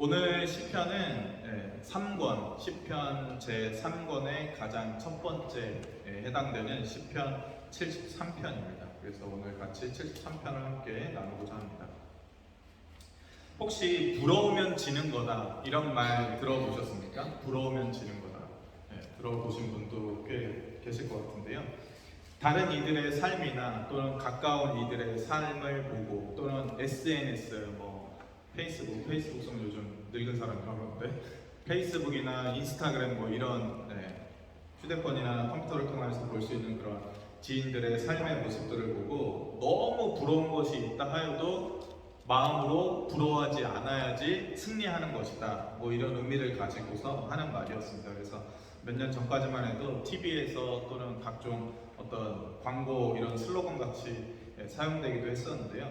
오늘 시편은 3권, 시편 제3권의 가장 첫 번째 해당되는 시편 73편입니다. 그래서 오늘 같이 73편을 함께 나누고자 합니다. 혹시 부러우면 지는 거다 이런 말 들어보셨습니까? 부러우면 지는 거다. 들어보신 분도 꽤 계실 것 같은데요. 다른 이들의 삶이나 또는 가까운 이들의 삶을 보고 또는 SNS, 페이스북은 요즘 늙은 사람이 하는데 페이스북이나 인스타그램 이런 휴대폰이나 컴퓨터를 통해서 볼 수 있는 그런 지인들의 삶의 모습들을 보고 너무 부러운 것이 있다 하여도 마음으로 부러워하지 않아야지 승리하는 것이다. 이런 의미를 가지고서 하는 말이었습니다. 그래서 몇 년 전까지만 해도 TV에서 또는 각종 어떤 광고 이런 슬로건 같이 사용되기도 했었는데요.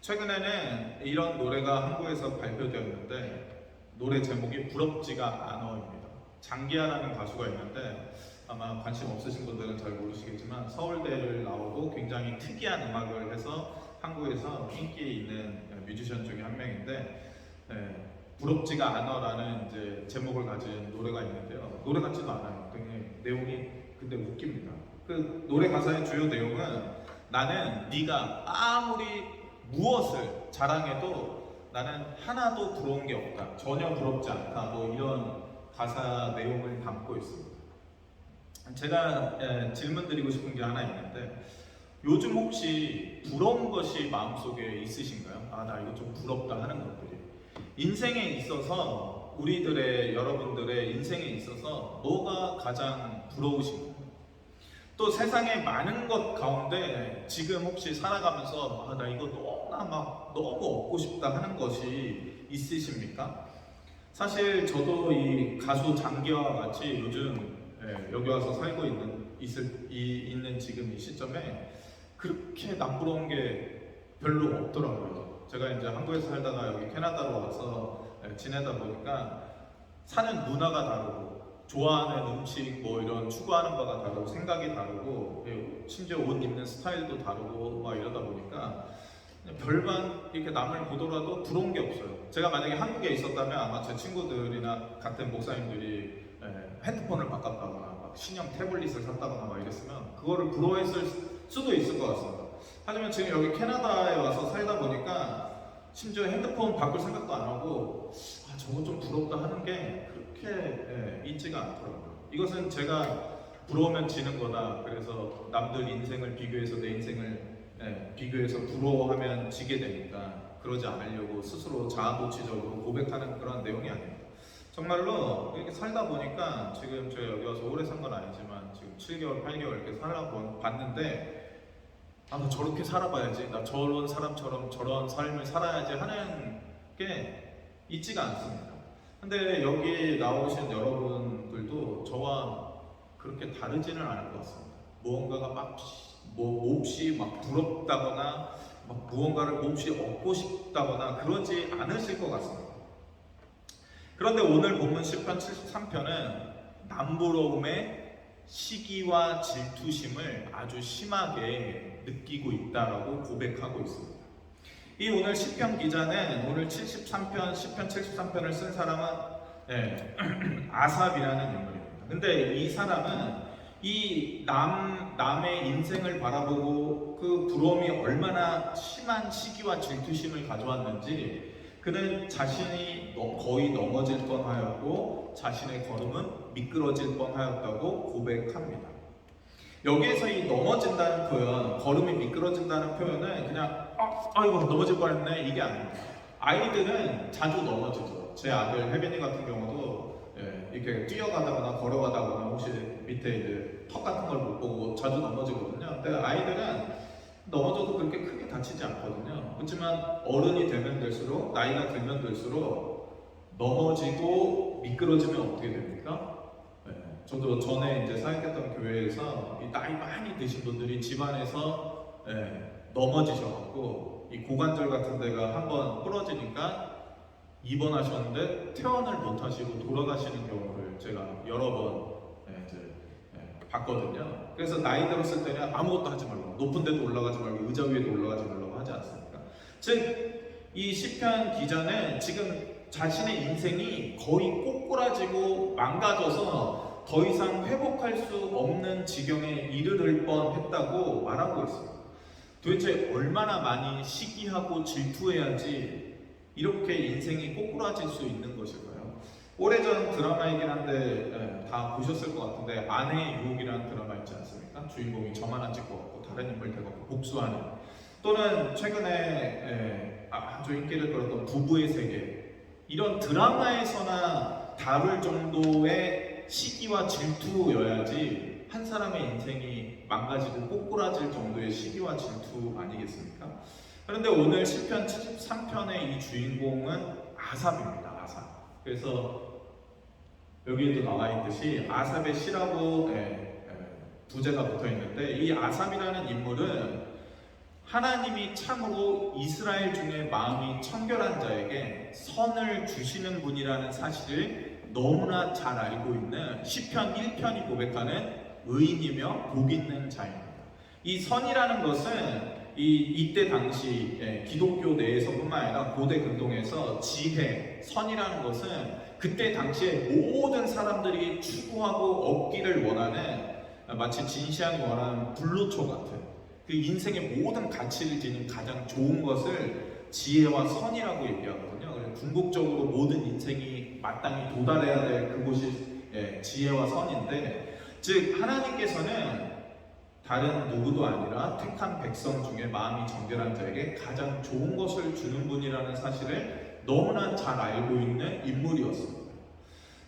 최근에는 이런 노래가 한국에서 발표되었는데 노래 제목이 부럽지가 않어입니다. 장기하라는 가수가 있는데 아마 관심 없으신 분들은 잘 모르시겠지만 서울대를 나오고 굉장히 특이한 음악을 해서 한국에서 인기 있는 뮤지션 중에 한 명인데 부럽지가 않아라는 이제 제목을 가진 노래가 있는데요. 노래 같지도 않아요. 굉장히 내용이 근데 웃깁니다. 그 노래 가사의 주요 내용은 나는 네가 아무리 무엇을 자랑해도 나는 하나도 부러운 게 없다. 전혀 부럽지 않다. 이런 가사 내용을 담고 있습니다. 제가 질문 드리고 싶은 게 하나 있는데 요즘 혹시 부러운 것이 마음속에 있으신가요? 나 이거 좀 부럽다 하는 것들이 인생에 있어서 여러분들의 인생에 있어서 뭐가 가장 부러우신가요? 또 세상의 많은 것 가운데 지금 혹시 살아가면서 나 이거 너무 얻고 싶다 하는 것이 있으십니까? 사실 저도 이 가수 장기와 같이 요즘 여기 와서 살고 있는 지금 이 시점에 그렇게 남부러운 게 별로 없더라고요. 제가 이제 한국에서 살다가 여기 캐나다로 와서 지내다 보니까 사는 문화가 다르고 좋아하는 음식 이런 추구하는 바가 다르고 생각이 다르고 심지어 옷 입는 스타일도 다르고 이러다 보니까 별반 이렇게 남을 보더라도 부러운 게 없어요. 제가 만약에 한국에 있었다면 아마 제 친구들이나 같은 목사님들이 핸드폰을 바꿨다거나 신형 태블릿을 샀다거나 이랬으면 그거를 부러워했을 수도 있을 것 같습니다. 하지만 지금 여기 캐나다에 와서 살다 보니까 심지어 핸드폰 바꿀 생각도 안 하고 저거 좀 부럽다 하는 게 그렇게 있지가 않더라고요. 이것은 제가 부러우면 지는 거다. 그래서 남들 인생을 비교해서 내 인생을 비교해서 부러워하면 지게 되니까 그러지 않으려고 스스로 자아도취적으로 고백하는 그런 내용이 아닙니다. 정말로 이렇게 살다 보니까 지금 제가 여기 와서 오래 산 건 아니지만 지금 7개월, 8개월 이렇게 살아봤는데 나 저렇게 살아봐야지, 나 저런 사람처럼 저런 삶을 살아야지 하는 게 있지가 않습니다. 근데 여기 나오신 여러분들도 저와 그렇게 다르지는 않을 것 같습니다. 무언가가 몹시 부럽다거나 무언가를 몹시 얻고 싶다거나 그러지 않으실 것 같습니다. 그런데 오늘 본문 시편 73편은 남부러움의 시기와 질투심을 아주 심하게 느끼고 있다라고 고백하고 있습니다. 이 오늘 시편 기자는 오늘 73편, 시편 73편을 쓴 사람은 아삽이라는 인물입니다. 근데 이 사람은 이 남의 인생을 바라보고 그 부러움이 얼마나 심한 시기와 질투심을 가져왔는지 그는 자신이 거의 넘어질 뻔하였고 자신의 걸음은 미끄러질 뻔하였다고 고백합니다. 여기에서 이 넘어진다는 표현, 걸음이 미끄러진다는 표현은 그냥 이거 넘어질 뻔했네 이게 아닙니다. 아이들은 자주 넘어지죠. 제 아들 혜빈이 같은 경우도 이렇게 뛰어가다거나 걸어가다거나 혹시 밑에 이제 턱 같은 걸 못 보고 자주 넘어지거든요. 근데 아이들은 넘어져도 그렇게 크게 다치지 않거든요. 그렇지만 어른이 되면 될수록 나이가 들면 될수록 넘어지고 미끄러지면 어떻게 됩니까? 저도 전에 이제 사역했던 교회에서 이 나이 많이 드신 분들이 집안에서 넘어지셔갖고 이 고관절 같은 데가 한번 부러지니까 입원하셨는데 퇴원을 못하시고 돌아가시는 경우를 제가 여러 번 봤거든요. 그래서 나이 들었을 때는 아무것도 하지 말고 높은 데도 올라가지 말고 의자 위에도 올라가지 말라고 하지 않습니까? 즉 이 시편 기자는 지금 자신의 인생이 거의 꼬꾸라지고 망가져서 더 이상 회복할 수 없는 지경에 이르를 뻔했다고 말하고 있습니다. 도대체 얼마나 많이 시기하고 질투해야지 이렇게 인생이 꼬꾸라질 수 있는 것일까요? 오래전 드라마이긴 한데 다 보셨을 것 같은데 아내의 유혹이라는 드라마 있지 않습니까? 주인공이 점 하나 찍고 갖고 다른 인물 대갖고 복수하는, 또는 최근에 아주 인기를 끌었던 부부의 세계, 이런 드라마에서나 다룰 정도의 시기와 질투여야지 한 사람의 인생이 망가지고 꼬꾸라질 정도의 시기와 질투 아니겠습니까? 그런데 오늘 시편 73편의 이 주인공은 아삽입니다. 아삽. 그래서 여기에도 나와 있듯이 아삽의 시라고 부제가 붙어 있는데, 이 아삽이라는 인물은 하나님이 참으로 이스라엘 중에 마음이 청결한 자에게 선을 주시는 분이라는 사실을 너무나 잘 알고 있는 시편 1편이 고백하는 의인이며 복 있는 자입니다. 이 선이라는 것은 이때 당시 기독교 내에서뿐만 아니라 고대 근동에서 지혜, 선이라는 것은 그때 당시에 모든 사람들이 추구하고 얻기를 원하는, 마치 진시황이 원하는 불로초 같은 그 인생의 모든 가치를 지닌 가장 좋은 것을 지혜와 선이라고 얘기하거든요. 그래서 궁극적으로 모든 인생이 마땅히 도달해야 될 그곳이 지혜와 선인데, 즉 하나님께서는 다른 누구도 아니라 택한 백성 중에 마음이 정결한 자에게 가장 좋은 것을 주는 분이라는 사실을 너무나 잘 알고 있는 인물이었습니다.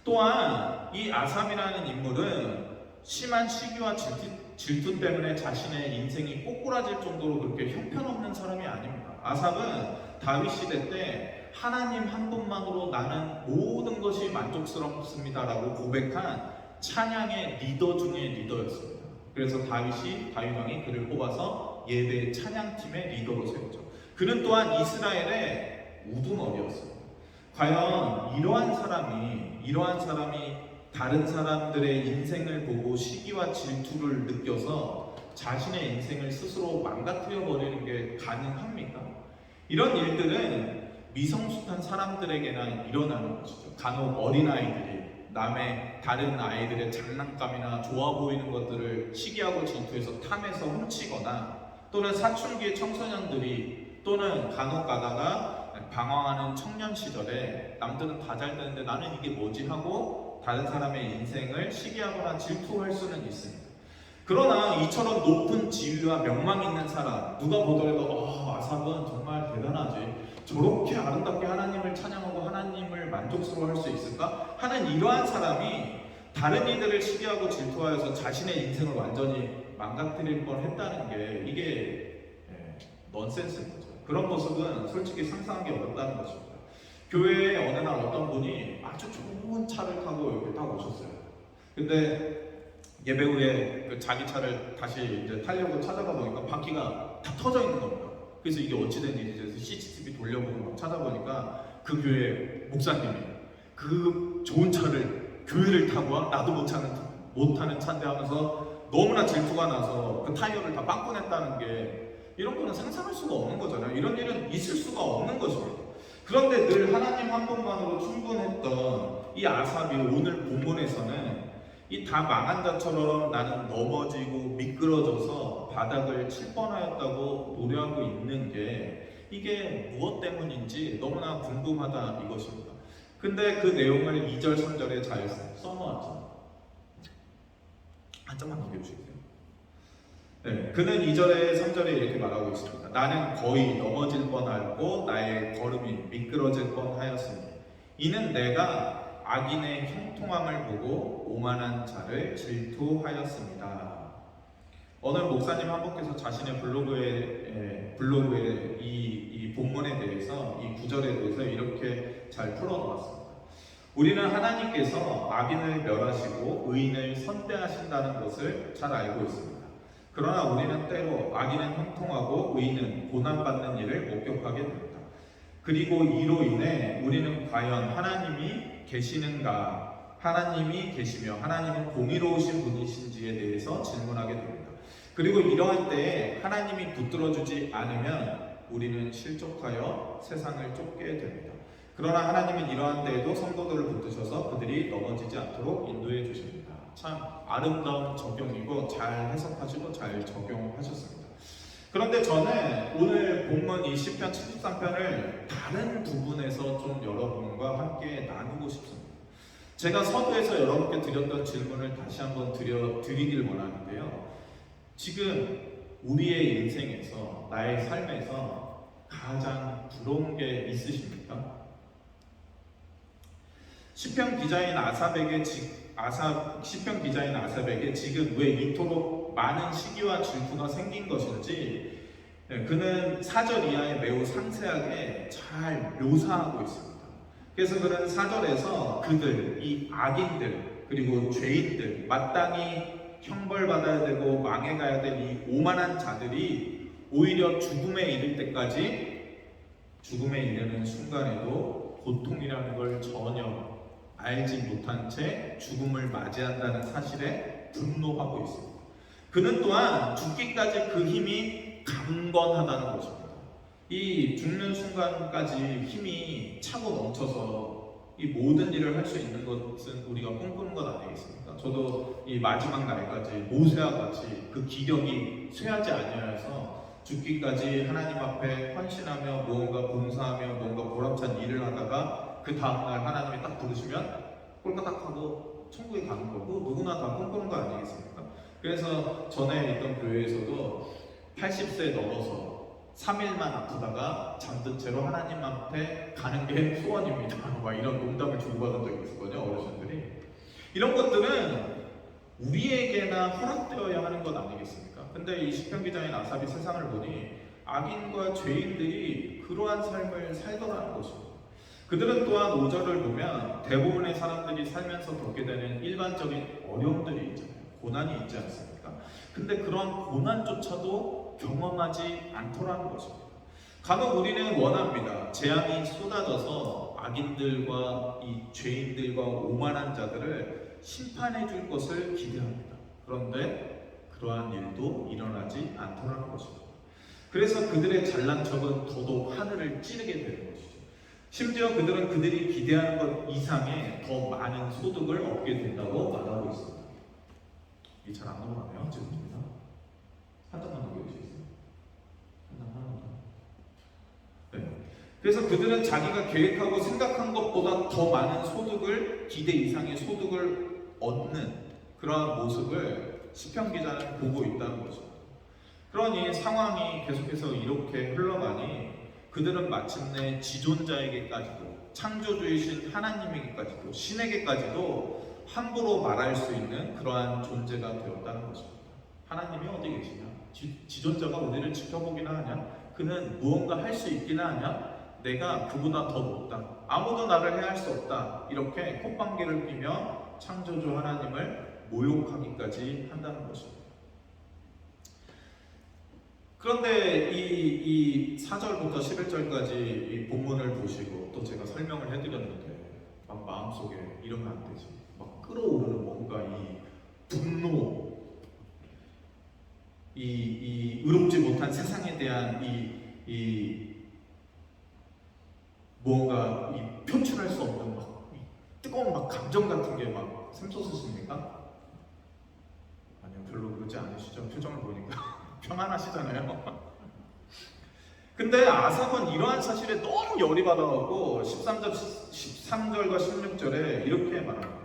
또한 이 아삽이라는 인물은 심한 시기와 질투 때문에 자신의 인생이 꼬꾸라질 정도로 그렇게 형편없는 사람이 아닙니다. 아삽은 다윗 시대 때 하나님 한 분만으로 나는 모든 것이 만족스럽습니다 라고 고백한 찬양의 리더 중의 리더였습니다. 그래서 다윗 왕이 그를 뽑아서 예배 찬양팀의 리더로 세웠죠. 그는 또한 이스라엘의 우두머리였습니다. 과연 이러한 사람이 다른 사람들의 인생을 보고 시기와 질투를 느껴서 자신의 인생을 스스로 망가뜨려 버리는 게 가능합니까? 이런 일들은 미성숙한 사람들에게나 일어나는 것이죠. 간혹 어린아이들이 남의 다른 아이들의 장난감이나 좋아 보이는 것들을 시기하고 질투해서 탐해서 훔치거나, 또는 사춘기의 청소년들이, 또는 간혹 가다가 방황하는 청년 시절에 남들은 다 잘 되는데 나는 이게 뭐지 하고 다른 사람의 인생을 시기하거나 질투할 수는 있습니다. 그러나 이처럼 높은 지위와 명망 있는 사람, 누가 보더라도 아삽은 정말 대단하지, 저렇게 아름답게 하나님을 찬양하고 하나님을 만족스러워할 수 있을까? 하는 이러한 사람이 다른 이들을 시기하고 질투하여서 자신의 인생을 완전히 망가뜨릴 뻔했다는 게 이게 넌센스인 거죠. 그런 모습은 솔직히 상상하기 어렵다는 것입니다. 교회에 어느 날 어떤 분이 아주 좋은 차를 타고 이렇게 딱 오셨어요. 근데 예배 후에 자기 차를 다시 이제 타려고 찾아가 보니까 바퀴가 다 터져 있는 겁니다. 그래서 이게 어찌된 일이지? CCTV 돌려보고 막 찾아보니까 그 교회 목사님이 그 좋은 차를 교회를 타고 와? 나도 못 타는 차인데 하면서 너무나 질투가 나서 그 타이어를 다 빵꾸 냈다는 게, 이런 거는 상상할 수가 없는 거잖아요. 이런 일은 있을 수가 없는 것입니다. 그런데 늘 하나님 한 분만으로 충분했던 이 아삽이 오늘 본문에서는 이 다 망한 자처럼 나는 넘어지고 미끄러져서 바닥을 칠 뻔하였다고 노래하고 있는 게 이게 무엇 때문인지 너무나 궁금하다 이것입니다. 근데 그 내용을 2절 3절에 잘 써놓았죠. 한 장만 넘겨주시겠어요? 네, 그는 2절에 3절에 이렇게 말하고 있습니다. 나는 거의 넘어질 뻔하였고 나의 걸음이 미끄러질 뻔하였으니 이는 내가 악인의 형통함을 보고 오만한 자를 질투하였습니다. 오늘 목사님 한 분께서 자신의 블로그에 이 본문에 대해서, 이 구절에 대해서 이렇게 잘 풀어놓았습니다. 우리는 하나님께서 악인을 멸하시고 의인을 선대하신다는 것을 잘 알고 있습니다. 그러나 우리는 때로 악인은 형통하고 의인은 고난받는 일을 목격하게 됩니다. 그리고 이로 인해 우리는 과연 하나님이 계시는가, 하나님이 계시며 하나님은 공의로우신 분이신지에 대해서 질문하게 됩니다. 그리고 이러한 때에 하나님이 붙들어주지 않으면 우리는 실족하여 세상을 쫓게 됩니다. 그러나 하나님은 이러한 때에도 성도들을 붙드셔서 그들이 넘어지지 않도록 인도해 주십니다. 참 아름다운 적용이고 잘 해석하시고 잘 적용하셨습니다. 그런데 저는 오늘 본문 이 시편 73편을 다른 부분에서 좀 여러분과 함께 나누고 싶습니다. 제가 서두에서 여러분께 드렸던 질문을 다시 한번 드리길 원하는데요. 지금 우리의 인생에서, 나의 삶에서 가장 부러운 게 있으십니까? 시편 기자인 아삽에게 지금 왜 이토록 많은 시기와 질투가 생긴 것인지 그는 4절 이하에 매우 상세하게 잘 묘사하고 있습니다. 그래서 그는 4절에서 그들, 이 악인들, 그리고 죄인들, 마땅히 형벌받아야 되고 망해가야 될 이 오만한 자들이 오히려 죽음에 이를 때까지, 죽음에 이르는 순간에도 고통이라는 걸 전혀 알지 못한 채 죽음을 맞이한다는 사실에 분노하고 있습니다. 그는 또한 죽기까지 그 힘이 강건하다는 것입니다. 이 죽는 순간까지 힘이 차고 넘쳐서 이 모든 일을 할 수 있는 것은 우리가 꿈꾸는 것 아니겠습니까? 저도 이 마지막 날까지 모세와 같이 그 기력이 쇠하지 아니하여서 죽기까지 하나님 앞에 헌신하며 무언가 봉사하며 무언가 보람찬 일을 하다가 그 다음날 하나님이 딱 부르시면 꼴까딱하고 천국에 가는 거고 누구나 다 꿈꾸는 거 아니겠습니까? 그래서 전에 있던 교회에서도 80세 넘어서 3일만 아프다가 잠든 채로 하나님 앞에 가는 게 소원입니다. 막 이런 농담을 주고받은 적이 있었거든요, 어르신들이. 이런 것들은 우리에게나 허락되어야 하는 것 아니겠습니까? 근데 이 시편 기자인 아삽이 세상을 보니 악인과 죄인들이 그러한 삶을 살더라는 것입니다. 그들은 또한 5절을 보면 대부분의 사람들이 살면서 겪게 되는 일반적인 어려움들이 있잖아요. 고난이 있지 않습니까? 근데 그런 고난조차도 경험하지 않더라는 것입니다. 간혹 우리는 원합니다. 재앙이 쏟아져서 악인들과 이 죄인들과 오만한 자들을 심판해 줄 것을 기대합니다. 그런데 그러한 일도 일어나지 않더라는 것입니다. 그래서 그들의 잘난 척은 더더욱 하늘을 찌르게 되는 것이죠. 심지어 그들은 그들이 기대하는 것 이상의 더 많은 소득을 얻게 된다고 말하고 있습니다. 이게 잘 안 넘어가네요. 죄송합니다. 한 장만 넘겨주시겠어요? 한 장만. 네. 그래서 그들은 자기가 계획하고 생각한 것보다 더 많은 소득을, 기대 이상의 소득을 얻는 그러한 모습을 시편 기자는 보고 있다는 거죠. 그러니 상황이 계속해서 이렇게 흘러가니 그들은 마침내 지존자에게까지도, 창조주이신 하나님에게까지도, 신에게까지도 함부로 말할 수 있는 그러한 존재가 되었다는 것입니다. 하나님이 어디 계시냐? 지존자가 우리를 지켜보기나 하냐? 그는 무언가 할 수 있기나 하냐? 내가 그보다 더 높다. 아무도 나를 해할 수 없다. 이렇게 콧방귀를 끼며 창조주 하나님을 모욕하기까지 한다는 것입니다. 그런데 이 4절부터 11절까지 이 본문을 보시고 또 제가 설명을 해드렸는데 막 마음속에 이러면 안 되지. 막 끌어오르는 뭔가 이 분노, 이 의롭지 못한 세상에 대한 이 뭔가 이 표출할 수 없는 막 뜨거운 막 감정 같은 게 막 샘솟으십니까? 아니요, 별로 그러지 않으시죠? 표정을 보니까 평안하시잖아요. 근데 아삽은 이러한 사실에 너무 열이 받아갖고 13절과 16절에 이렇게 말합니다.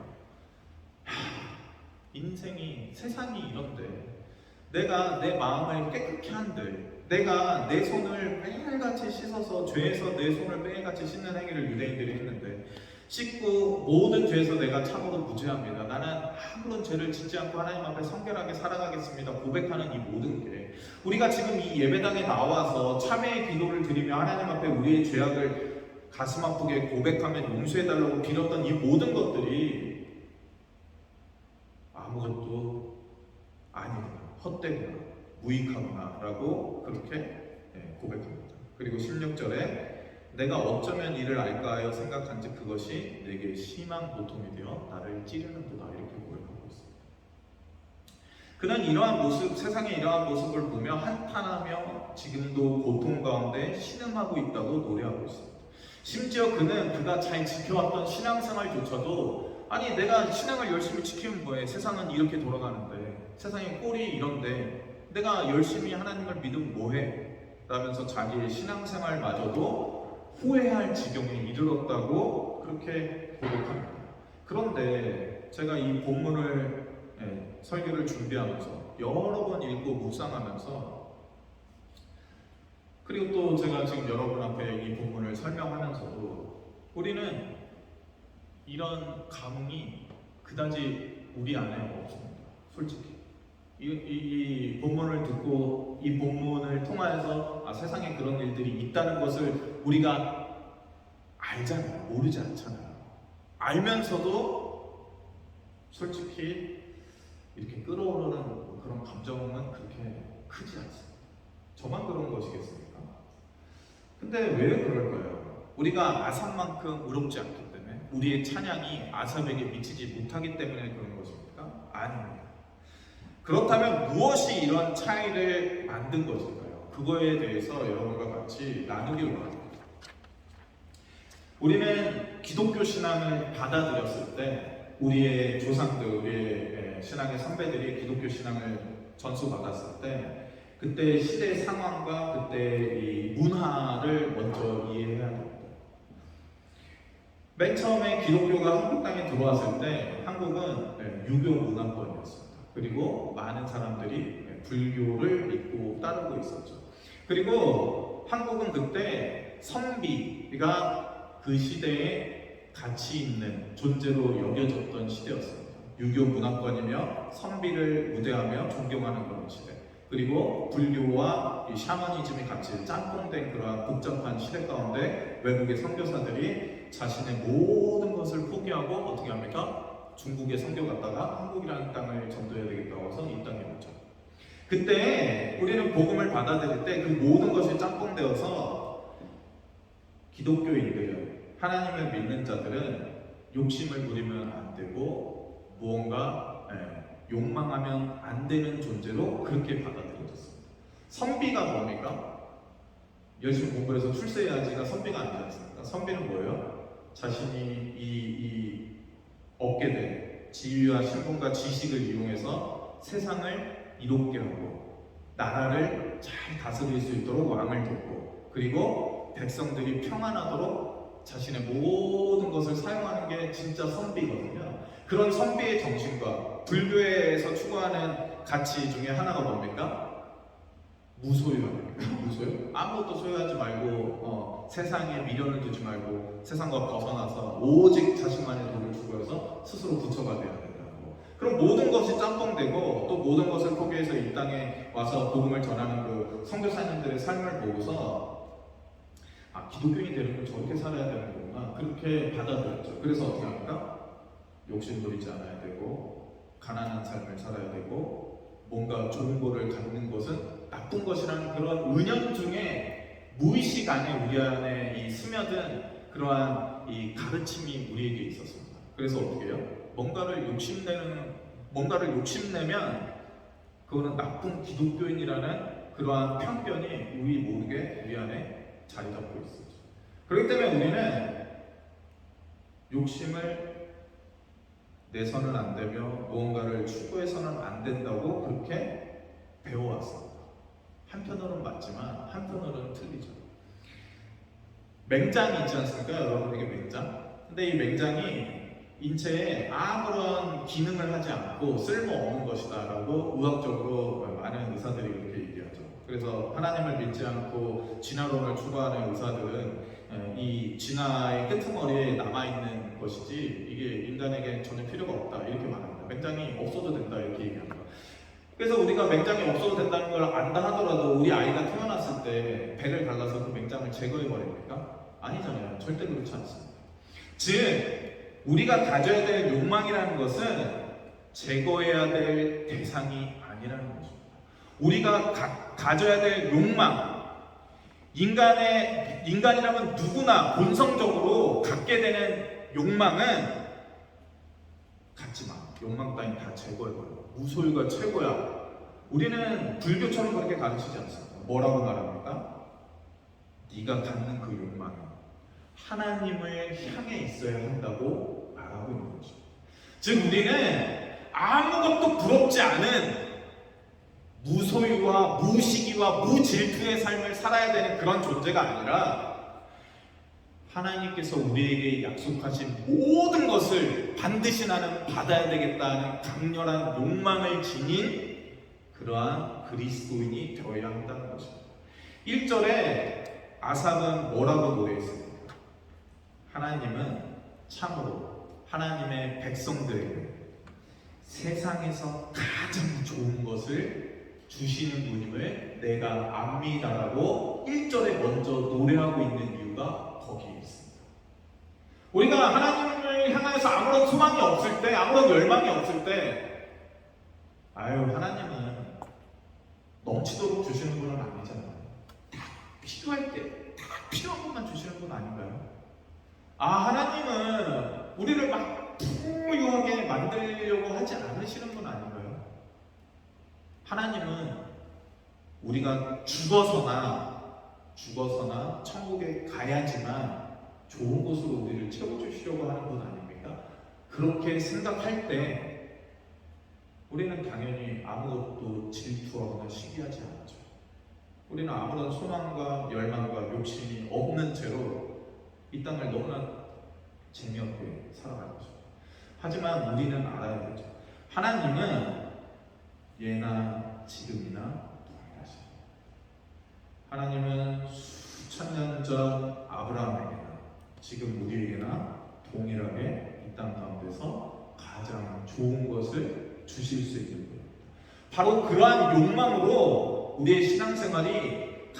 인생이, 세상이 이런데 내가 내 마음을 깨끗게 한들, 내가 내 손을 매일같이 씻어서 죄에서 내 손을 매일같이 씻는 행위를 유대인들이 했는데 씻고 모든 죄에서 내가 참으로 무죄합니다. 나는 아무런 죄를 짓지 않고 하나님 앞에 성결하게 살아가겠습니다. 고백하는 이 모든 게, 우리가 지금 이 예배당에 나와서 참회의 기도를 드리며 하나님 앞에 우리의 죄악을 가슴 아프게 고백하며 용서해달라고 빌었던 이 모든 것들이 아무것도 아니구나, 헛되구나, 무익하구나 라고 그렇게 고백합니다. 그리고 16절에 내가 어쩌면 이를 알까 하여 생각한즉 그것이 내게 심한 고통이 되어 나를 찌르는도다, 이렇게 고백하고 있습니다. 그는 이러한 모습, 세상의 이러한 모습을 보며 한탄하며 지금도 고통 가운데 신음하고 있다고 노래하고 있습니다. 심지어 그는 그가 잘 지켜왔던 신앙생활조차도 아니 내가 신앙을 열심히 지키면 뭐해, 세상은 이렇게 돌아가는데, 세상의 꼴이 이런데 내가 열심히 하나님을 믿으면 뭐해? 라면서 자기의 신앙생활마저도 후회할 지경에 이르렀다고 그렇게 고백합니다. 그런데 제가 이 본문을 설교를 준비하면서 여러 번 읽고 묵상하면서, 그리고 또 제가 지금 여러분 앞에 이 본문을 설명하면서도 우리는 이런 감흥이 그다지 우리 안에 없습니다. 솔직히 이 본문을 듣고 이 본문을 통하여서 세상에 그런 일들이 있다는 것을 우리가 알잖아요. 모르지 않잖아요. 알면서도 솔직히 이렇게 끌어오르는 그런 감정은 그렇게 크지 않습니다. 저만 그런 것이겠습니까? 근데 왜 그럴까요? 우리가 아삽만큼 의롭지 않기 때문에, 우리의 찬양이 아삽에게 미치지 못하기 때문에 그런 것입니까? 아닙니다. 그렇다면 무엇이 이런 차이를 만든 것일까요? 그거에 대해서 여러분과 같이 나누기를 원합니다. 우리는 기독교 신앙을 받아들였을 때, 우리의 조상들, 우리의 신앙의 선배들이 기독교 신앙을 전수받았을 때 그때 시대 상황과 그때 이 문화를 먼저 이해해야 됩니다. 맨 처음에 기독교가 한국 땅에 들어왔을 때 한국은 유교 문화권이었습니다. 그리고 많은 사람들이 불교를 믿고 따르고 있었죠. 그리고 한국은 그때 선비가 그 시대에 가치 있는 존재로 여겨졌던 시대였습니다. 유교 문화권이며 선비를 우대하며 존경하는 그런 시대. 그리고 불교와 이 샤머니즘이 같이 짬뽕된 그러한 복잡한 시대 가운데 외국의 선교사들이 자신의 모든 것을 포기하고 어떻게 합니까? 중국에 선교 갔다가 한국이라는 땅을 전도해야 되겠다고 해서 이 땅에 오죠. 그때 우리는 복음을 받아들일 때 그 모든 것이 짬뽕되어서 기독교인들, 하나님을 믿는 자들은 욕심을 부리면 안 되고 무언가 욕망하면 안 되는 존재로 그렇게 받아들여졌습니다. 선비가 뭡니까? 열심히 공부해서 출세해야지가 선비가 아니지 않습니까? 선비는 뭐예요? 자신이 얻게 된 지위와 신분과 지식을 이용해서 세상을 이롭게 하고 나라를 잘 다스릴 수 있도록 왕을 돕고, 그리고 백성들이 평안하도록 자신의 모든 것을 사용하는 게 진짜 선비거든요. 그런 선비의 정신과 불교에서 추구하는 가치 중에 하나가 뭡니까? 무소유입니다. 무소유? 아무것도 소유하지 말고 세상에 미련을 두지 말고 세상과 벗어나서 오직 자신만의 돈을 추구해서 스스로 부처가 되어야 된다고. 그럼 모든 것이 짬뽕되고 또 모든 것을 포기해서 이 땅에 와서 복음을 전하는 그 선교사님들의 삶을 보고서 기독교인이 되는 건 저렇게 살아야 되는 거구나, 그렇게 받아들였죠. 그래서 어떻게 합니까? 욕심 부리지 않아야 되고 가난한 삶을 살아야 되고 뭔가 좋은 거를 갖는 것은 나쁜 것이라는 그런 은연중에 무의식 안에 우리 안에 이 스며든 그러한 이 가르침이 우리에게 있었습니다. 그래서 어떻게 해요? 뭔가를 욕심내면 그거는 나쁜 기독교인이라는 그러한 편견이 우리 모르게 우리 안에 자리 잡고 있었죠. 그렇기 때문에 우리는 욕심을 내서는 안 되며 무언가를 추구해서는 안 된다고 그렇게 배워왔습니다. 한편으로는 맞지만 한편으로는 틀리죠. 맹장이 있지 않습니까? 여러분에게 맹장? 근데 이 맹장이 인체에 아무런 기능을 하지 않고 쓸모없는 것이다 라고 의학적으로 많은 의사들이 그렇게 얘기하죠. 그래서 하나님을 믿지 않고 진화론을 추구하는 의사들은 이 진화의 끄트머리에 남아있는 것이지 이게 인간에게 전혀 필요가 없다 이렇게 말합니다. 맹장이 없어도 된다 이렇게 얘기합니다. 그래서 우리가 맹장이 없어도 된다는 걸 안다 하더라도 우리 아이가 태어났을 때 배를 갈라서 그 맹장을 제거해 버립니까? 아니잖아요. 절대 그렇지 않습니다. 즉 우리가 가져야 될 욕망이라는 것은 제거해야 될 대상이 아니라는 것입니다. 우리가 가져야 될 욕망, 인간이라면 누구나 본성적으로 갖게 되는 욕망은 갖지 마. 욕망 따윈 다 제거해버려. 무소유가 최고야. 우리는 불교처럼 그렇게 가르치지 않습니다. 뭐라고 말합니까? 네가 갖는 그 욕망이 하나님을 향해 있어야 한다고 말하고 있는 거죠. 즉 우리는 아무것도 부럽지 않은 무소유와 무시기와 무질투의 삶을 살아야 되는 그런 존재가 아니라 하나님께서 우리에게 약속하신 모든 것을 반드시 나는 받아야 되겠다는 강렬한 욕망을 지닌 그러한 그리스도인이 되어야 한다는 것입니다. 1절에 아삽은 뭐라고 노래했습니까? 하나님은 참으로 하나님의 백성들에게 세상에서 가장 좋은 것을 주시는 분임을 내가 압니다라고 1절에 먼저 노래하고 있는 이유가 거기에 있습니다. 우리가 하나님을 향해서 아무런 소망이 없을 때, 아무런 열망이 없을 때, 하나님은 넘치도록 주시는 분은 아니잖아요. 딱 필요할 때, 딱 필요한 것만 주시는 분 아닌가요? 하나님은 우리를 막 풍요하게 만들려고 하지 않으시는 분 아닌가요? 하나님은 우리가 죽어서나 천국에 가야지만 좋은 곳으로 우리를 채워주시려고 하는 분 아닙니까? 그렇게 생각할 때 우리는 당연히 아무것도 질투하거나 시기하지 않죠. 우리는 아무런 소망과 열망과 욕심이 없는 채로 이 땅을 너무나 재미없게 살아갈 것입니다. 하지만 우리는 알아야 되죠. 하나님은 예나 지금이나 동일하십니다. 하나님은 수천 년 전 아브라함에게나 지금 우리에게나 동일하게 이 땅 가운데서 가장 좋은 것을 주실 수 있는 분입니다. 바로 그러한 욕망으로 우리의 신앙생활이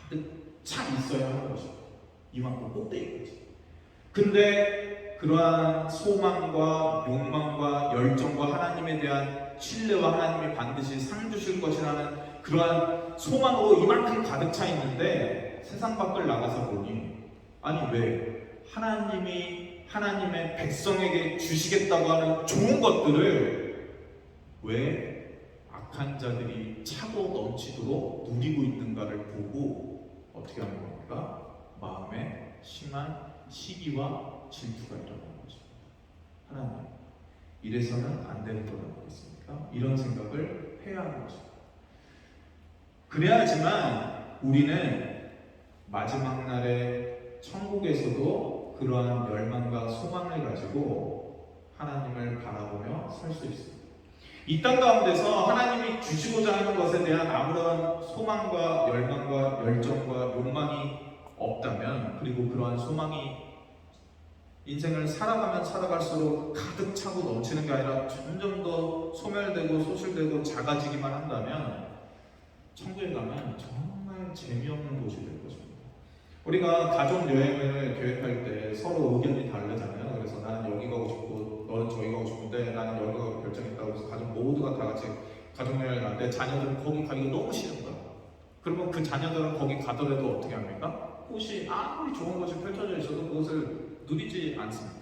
가득 차 있어야 하는 것입니다. 이만큼 꼭대기까지. 근데 그러한 소망과 욕망과 열정과 하나님에 대한 신뢰와 하나님이 반드시 상 주실 것이라는 그러한 소망으로 이만큼 가득 차 있는데 세상 밖을 나가서 보니 아니 왜 하나님이 하나님의 백성에게 주시겠다고 하는 좋은 것들을 왜 악한 자들이 차고 넘치도록 누리고 있는가를 보고 어떻게 하는 겁니까? 마음에 심한 시기와 질투가 일어나는 것입니다. 하나님, 이래서는 안 되는 것 아니겠습니까? 이런 생각을 해야 하는 것입니다. 그래야지만 우리는 마지막 날에 천국에서도 그러한 열망과 소망을 가지고 하나님을 바라보며 살 수 있습니다. 이 땅 가운데서 하나님이 주시고자 하는 것에 대한 아무런 소망과 열망과 열정과 욕망이 없다면, 그리고 그러한 소망이 인생을 살아가면 살아갈수록 가득 차고 넘치는 게 아니라 점점 더 소멸되고 소실되고 작아지기만 한다면 천국에 가면 정말 재미없는 곳이 될 것입니다. 우리가 가족 여행을 계획할 때 서로 의견이 다르잖아요. 그래서 나는 여기 가고 싶고 너는 저기 가고 싶은데 나는 여기 가고 결정했다고 해서 가족 모두가 다 같이 가족 여행을 가는데 자녀들은 거기 가기가 너무 싫은 거야. 그러면 그 자녀들은 거기 가더라도 어떻게 합니까? 그것이 아무리 좋은 것이 펼쳐져 있어도 그것을 누리지 않습니다.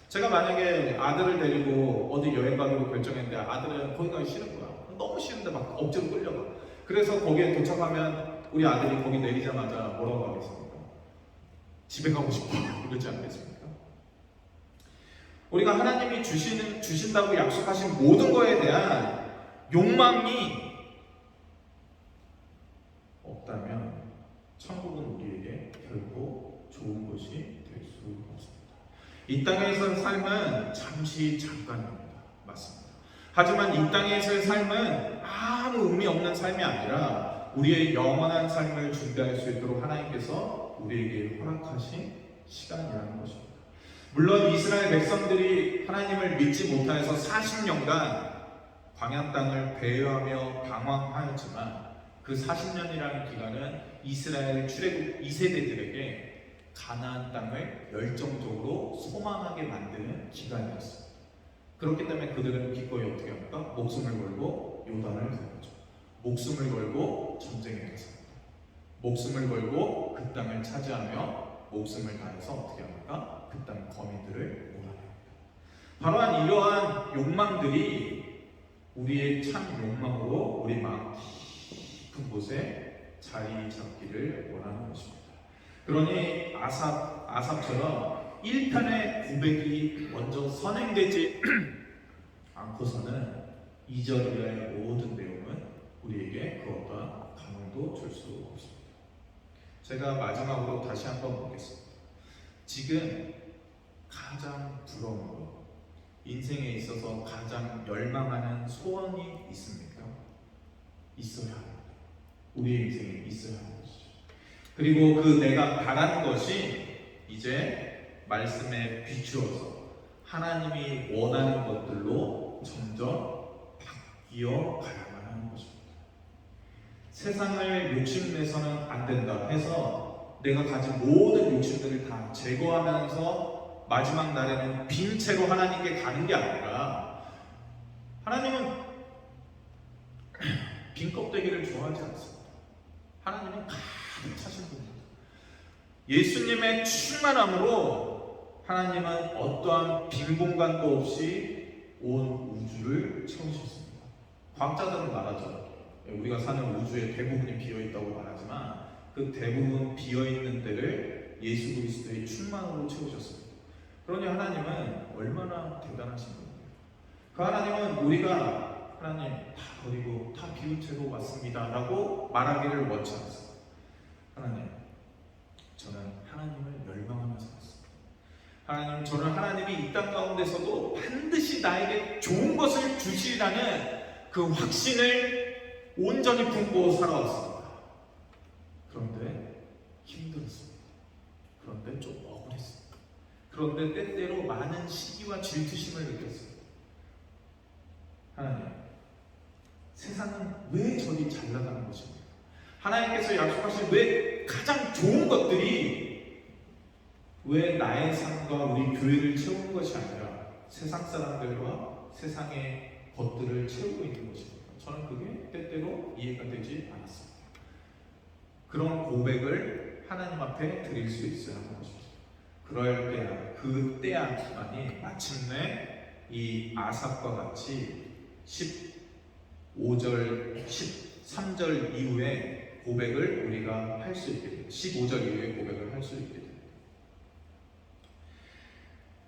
제가 만약에 아들을 데리고 어디 여행 가기로 결정했는데 아들은 거기 가기 싫은 거야. 너무 싫은데 막 억지로 끌려가. 그래서 거기에 도착하면 우리 아들이 거기 내리자마자 뭐라고 하겠습니까? 집에 가고 싶어 이러지 않겠습니까? 우리가 하나님이 주신다고 약속하신 모든 것에 대한 욕망이 없다면 천국은 우리에게 결코 좋은 것이 될 수 없습니다. 이 땅에서의 삶은 잠시 잠깐입니다. 맞습니다. 하지만 이 땅에서의 삶은 아무 의미 없는 삶이 아니라 우리의 영원한 삶을 준비할 수 있도록 하나님께서 우리에게 허락하신 시간이라는 것입니다. 물론 이스라엘 백성들이 하나님을 믿지 못하여서 40년간 광야 땅을 배회하며 방황하였지만 그 40년이라는 기간은 이스라엘 출애굽 2세대들에게 가나안 땅을 열정적으로 소망하게 만드는 기간이었습니다. 그렇기 때문에 그들은 기꺼이 어떻게 합니까? 목숨을 걸고 요단을 건너죠. 목숨을 걸고 전쟁에 나섭니다. 목숨을 걸고 그 땅을 차지하며 목숨을 다해서 어떻게 합니까? 그 땅 거민들을 몰아냅니다. 바로 이러한 욕망들이 우리의 참 욕망으로 우리 마음 깊은 곳에 자리 잡기를 원하는 것입니다. 그러니 아삽처럼 1편의 고백이 먼저 선행되지 않고서는 2절 이하의 모든 내용은 우리에게 그 어떠한 감흥도 줄 수 없습니다. 제가 마지막으로 다시 한번 묻겠습니다. 지금 가장 부러운 것, 인생에 있어서 가장 열망하는 소원이 있습니까? 있어야 합니다. 우리의 인생에 있어야 하는 것이죠. 그리고 그 내가 바라는 것이 이제 말씀에 비추어서 하나님이 원하는 것들로 점점 바뀌어 가야만 하는 것입니다. 세상을 욕심내서는 안 된다 해서 내가 가진 모든 욕심들을 다 제거하면서 마지막 날에는 빈 채로 하나님께 가는 게 아니라, 하나님은 빈 껍데기를 좋아하지 않습니다. 하나님은 가득 차신 분입니다. 예수님의 충만함으로 하나님은 어떠한 빈 공간도 없이 온 우주를 채우셨습니다. 과학자들은 말하죠. 우리가 사는 우주의 대부분이 비어있다고 말하지만 그 대부분 비어있는 데를 예수 그리스도의 충만으로 채우셨습니다. 그러니 하나님은 얼마나 대단하신 분이에요. 그 하나님은 우리가 하나님 다 버리고 다 비운 채로 왔습니다 라고 말하기를 원치 않습니다. 하나님, 저는 하나님을 열망하며 살았습니다. 하나님, 저는 하나님이 이 땅 가운데서도 반드시 나에게 좋은 것을 주시리라는 그 확신을 온전히 품고 살아왔습니다. 그런데 힘들었습니다. 그런데 좀 억울했습니다. 그런데 때때로 많은 시기와 질투심을 느꼈습니다. 하나님, 세상은 왜 저리 잘 나가는 것입니까? 하나님께서 약속하신 왜 가장 좋은 것들이 왜 나의 삶과 우리 교회를 채우는 것이 아니라 세상 사람들과 세상의 것들을 채우고 있는 것입니다. 저는 그게 때때로 이해가 되지 않았습니다. 그런 고백을 하나님 앞에 드릴 수 있어야 하는 것입니다. 그럴 때, 그때만이 마침내 이 아삽과 같이 15절, 13절 이후에 고백을 우리가 할 수 있게 됩니다. 15절 이후에 고백을 할 수 있게 됩니다.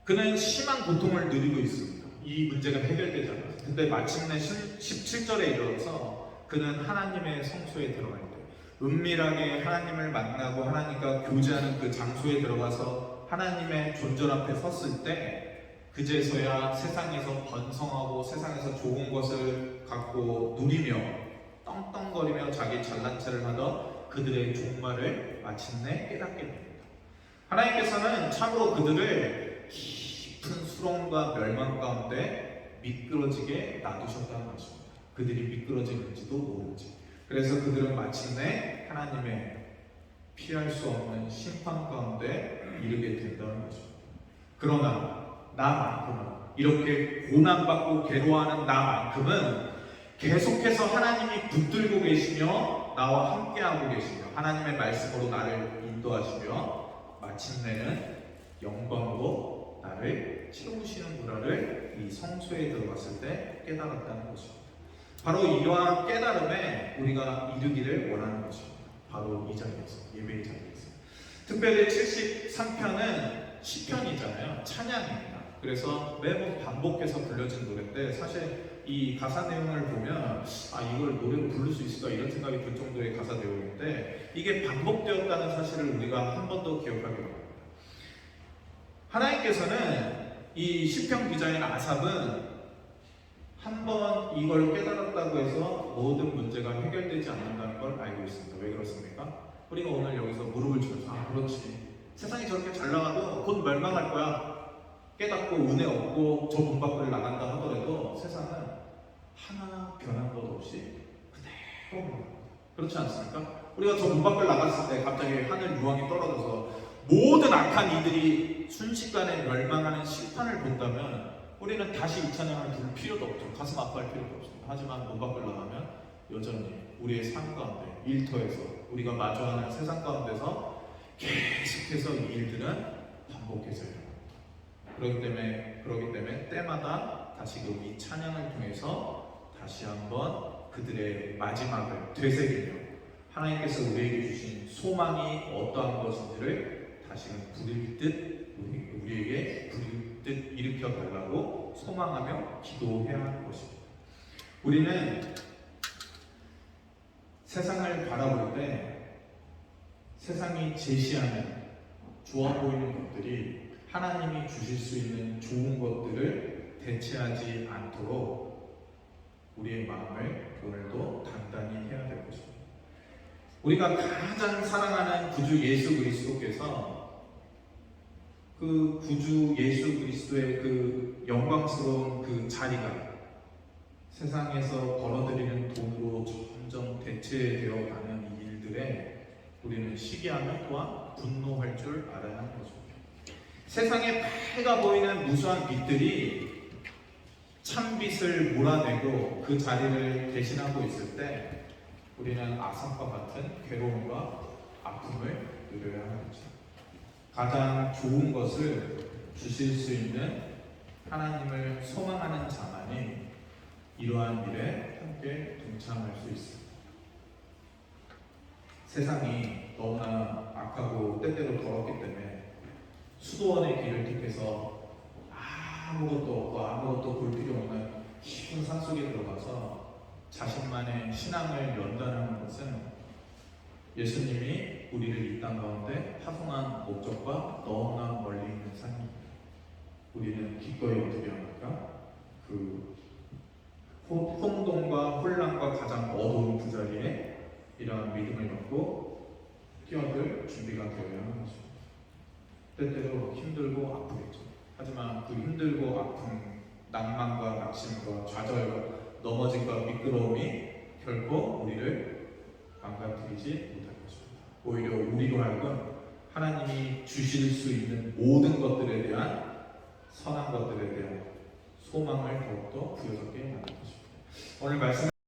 그는 심한 고통을 누리고 있습니다. 이 문제가 해결되지 않았어요. 근데 마침내 17절에 이르러서 그는 하나님의 성소에 들어갈 때 은밀하게 하나님을 만나고 하나님과 교제하는 그 장소에 들어가서 하나님의 존전 앞에 섰을 때 그제서야 세상에서 번성하고 세상에서 좋은 것을 갖고 누리며 떵떵거리며 자기 잘난 체를 하던 그들의 종말을 마침내 깨닫게 됩니다. 하나님께서는 참으로 그들을 깊은 수렁과 멸망 가운데 미끄러지게 놔두셨다는 것입니다. 그들이 미끄러지는지도 모르지. 그래서 그들은 마침내 하나님의 피할 수 없는 심판 가운데 이르게 된다는 것입니다. 그러나 나만큼은, 이렇게 고난받고 괴로워하는 나만큼은 계속해서 하나님이 붙들고 계시며 나와 함께하고 계시며 하나님의 말씀으로 나를 인도하시며 마침내는 영광으로 나를 채우시는구나를 이 성소에 들어갔을 때 깨달았다는 것입니다. 바로 이러한 깨달음에 우리가 이르기를 원하는 것입니다. 바로 이 자리에서, 예배의 자리에서. 특별히 73편은 시편이잖아요. 찬양입니다. 그래서 매번 반복해서 불려진 노래인데 사실 이 가사 내용을 보면 이걸 노래로 부를 수 있을까 이런 생각이 들 정도의 가사 내용인데 이게 반복되었다는 사실을 우리가 한 번 더 기억하기 바랍니다. 하나님께서는 이 시편 기자인 아삽은 한번 이걸 깨달았다고 해서 모든 문제가 해결되지 않는다는 걸 알고 있습니다. 왜 그렇습니까? 우리가 오늘 여기서 무릎을 치면서 그렇지, 세상이 저렇게 잘 나가도 곧 멸망할 거야 깨닫고 은혜 얻고 저 문 밖을 나간다 하더라도 세상은 하나 변한 것 없이 그대로 옵니다. 그렇지 않습니까? 우리가 저 문 밖을 나갔을 때 갑자기 하늘 유황이 떨어져서 모든 악한 이들이 순식간에 멸망하는 심판을 본다면 우리는 다시 이 찬양을 부를 필요도 없죠. 가슴 아파할 필요도 없습니다. 하지만 문 밖을 나가면 여전히 우리의 삶 가운데 일터에서 우리가 마주하는 세상 가운데서 계속해서 이 일들은 반복해서 일어납니다. 그렇기 때문에 때마다 다시 이 찬양을 통해서 다시 한번 그들의 마지막을 되새기며 하나님께서 우리에게 주신 소망이 어떠한 것인지를 다시금 부릴 듯 우리에게 부릴 듯 일으켜 달라고 소망하며 기도해야 하는 것입니다. 우리는 세상을 바라볼 때 세상이 제시하는 좋아 보이는 것들이 하나님이 주실 수 있는 좋은 것들을 대체하지 않도록 우리의 마음을 오늘도 단단히 해야 될 것입니다. 우리가 가장 사랑하는 구주 예수 그리스도께서 그 구주 예수 그리스도의 그 영광스러운 그 자리가 세상에서 벌어들이는 돈으로 점점 대체되어 가는 이 일들에 우리는 시기하며 또한 분노할 줄 알아야 하는 거죠. 세상에 밝아 보이는 무수한 빛들이 찬빛을 몰아내고 그 자리를 대신하고 있을 때 우리는 아삭과 같은 괴로움과 아픔을 누려야 하는 거죠. 가장 좋은 것을 주실 수 있는 하나님을 소망하는 자만이 이러한 일에 함께 동참할 수 있습니다. 세상이 너무나 악하고 때때로 더럽기 때문에 수도원의 길을 택해서 아무것도 없고 아무것도 볼 필요 없는 깊은 산속에 들어가서 자신만의 신앙을 연단하는 것은 예수님이 우리를 이 땅 가운데 파송한 목적과 너무나 멀리 있는 삶입니다. 우리는 기꺼이 어떻게 합니까? 그 혼돈과 혼란과 가장 어두운 그 자리에 이러한 믿음을 갖고 뛰어들 준비가 되어야 하는 것입니다. 때때로 힘들고 아프겠죠. 하지만 그 힘들고 아픔, 낭만과 낙심과 좌절과 넘어짐과 미끄러움이 결코 우리를 망가뜨리지 못할 것입니다. 오히려 우리로 하여금 하나님이 주실 수 있는 모든 것들에 대한 선한 것들에 대한 소망을 더욱더 부여잡게 만들 것입니다. 오늘 말씀